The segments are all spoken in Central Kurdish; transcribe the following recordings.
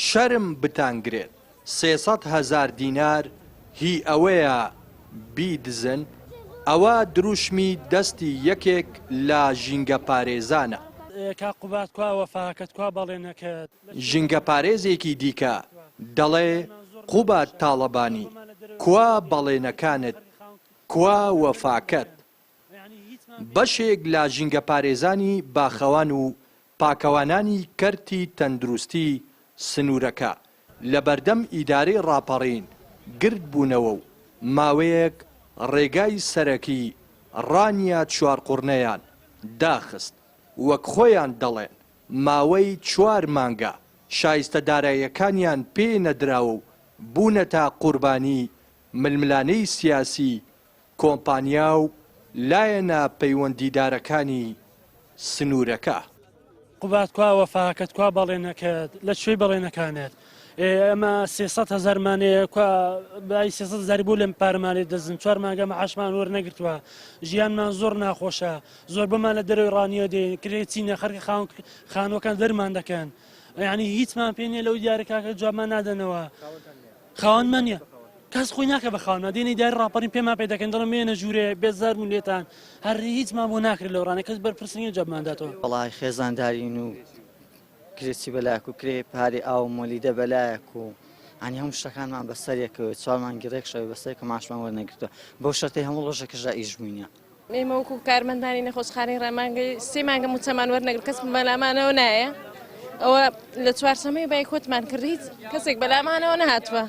شەرم بتانگرێت 300,000 دینار هی ئەوەیە بیدزن، ئەوە دروشمی دەستی یەکێک لە ژینگە پارێزانە. ژینگە پارێزێکی دیکە دەڵێ قوبات تاڵەبانی، کوا بەڵێنەکانت، کوا وەفاکەت. بەشێک لە ژینگە پارێزانی باخەوان و پاکەوانانی کەرتی تەندروستی سنوورەکە لە بەردەم ئیدارەی ڕاپەڕین گرت بوونەوە و ماوەیەک ڕێگای سەرەکی ڕانیا چوارقوڕنەیان داخست. وەک خۆیان دەڵێن ماوەی 4 مانگە شایستەداراییەکانیان پێ نەدراوە و بوونەتە قوربانی ململانەی سیاسی کۆمپانیا و لایەنە پەیوەندیدارەکانی سنوورەکە. قوبات کوا وەفاکەت، کوا بەڵێنەکەت، لە کوێی بەڵێنەکانێت. ئەمە 300,000 مانەیە، بای 300,000 بوو لەم پارەمانێ دەزن، 4 مانگە مەعاشمان وەرنەگرتووە، ژیانمان زۆر ناخۆشە، زۆر بمان لە دەرەوەی ڕانیە دێن، کرێچینە خەرکی خانوەکان دەرمان دەکەن. یعنی هیچمان پێ نییە لەو دیارەکە جوابمان نادەنەوە. خاوەنمان نییە، کەس خۆی ناکە بە خاوەنمان دێنی دای ڕاپەڕین پێمان پێ دەکەن، دەڵێن مێنە ژوورێ بێزار بوون لێتان، هەر هیچمان بۆ ناکرێت لەو ڕانە، کەس بەرپرسنگی جوابمان داتەوە. وەڵای خێزاندارین و کرێکی بەلایەک و کرێ پارێ ئاو مۆلیدە بەلایەک و ئەنی هەموو شتەکانمان بەسەرێکەوە 4 مانگی ڕێکشەوە بەسەر کە ماشمان وەرنەگرتووە، بەو شەرتەی هەموو ڕۆژێکەشدا ئیش بووینە. ئێمە وەکو کارمەندانی نەخۆشخانەی ڕێمانگەی 3 مانگە موچەمان وەرنەگرت، کەس بەلامانەوە نایە. ئەوە لە چوارشەمەی بای کۆتمان کردیت، کەسێک بەلامانەوە نهاتووە.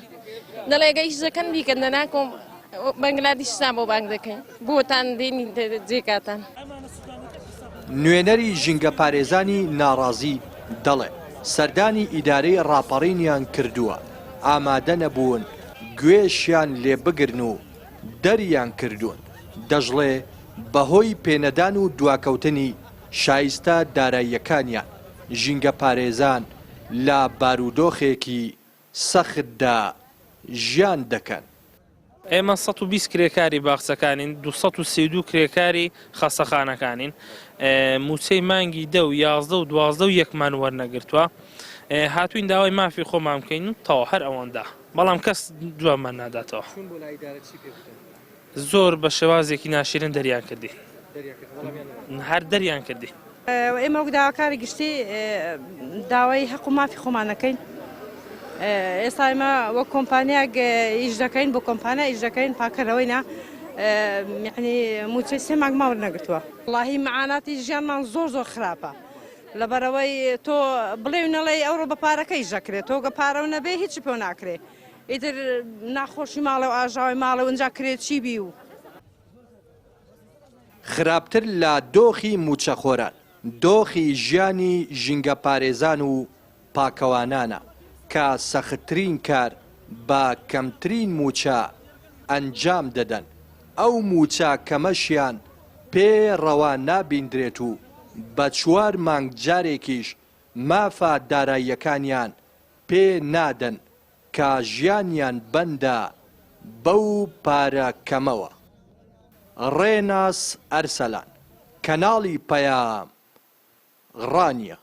دەڵێ ئەگەر دەکەن بیکەن دەناکۆم بەنگلادیشتان بۆ بانگ دەکەین، بۆتان دێنی جێکاتان. نوێنەری ژینگە پارێزانی ناڕازی دەڵێ سەردانی ئیدارەی ڕاپەڕینیان کردووە، ئامادە نەبوون گوێشیان لێ بگرن و دەریان کردوون. دەژڵێ بەهۆی پێنەدان و دواکەوتنی شایستە داراییەکانیان ژینگە پارێزان لە بارودۆخێکی سەختدا ژیان دەکەن. ئێمە 120 کرێکاری باخچەکانین، 232 کرێکاری خەستەخانەکانین. موچەی مانگی 10 و 11 و 12 و یەکمان وەرنەگرتووە. هاتوین داوای مافی خۆمان بکەین و تەواو هەر ئەوەندا، بەڵام کەس جوابمان ناداتەوە. زۆر بە شێوازێکی ناشرین دەریان کردی، هەر دەریان کردی. ئێمە وەک داواکاری گشتی داوای حەق و مافی خۆمانەکەین. ئێستا ئێمە وەک کۆمپانیاک ئیش دەکەین، بۆ کۆمپانیا ئیش دەکەین، پاکەرەوەینە، یعنی موچەی 3 مانگ وەرنەگرتووە. وەڵاهی مەعاناتی ژیانمان زۆر خراپە، لەبەرەوەی تۆ بڵێ نەڵێ ئەوڕۆ بە پارەکە ئیش دەکرێت، تۆ گە پارە نەبێ هیچی پێ ناکرێ، ئیتر ناخۆشی ماڵە و ئاژاوی ماڵە و ئەنجا کرێت چی بی و خراپتر لە دۆخی موچەخۆران دۆخی ژیانی ژینگە پارێزان و پاکەوانانە کە سەختترین کار بە کەمترین موچە ئەنجام دەدەن. ئەو موچە کەمەشیان پێ ڕەوا نابیندرێت و بە 4 مانگ جارێکیش مافە داراییەکانیان پێ نادەن کە ژیانیان بەندە بەو پارە کەمەوە. ڕێناس ئەرسەلان، کەناڵی پەیام، ڕانیە.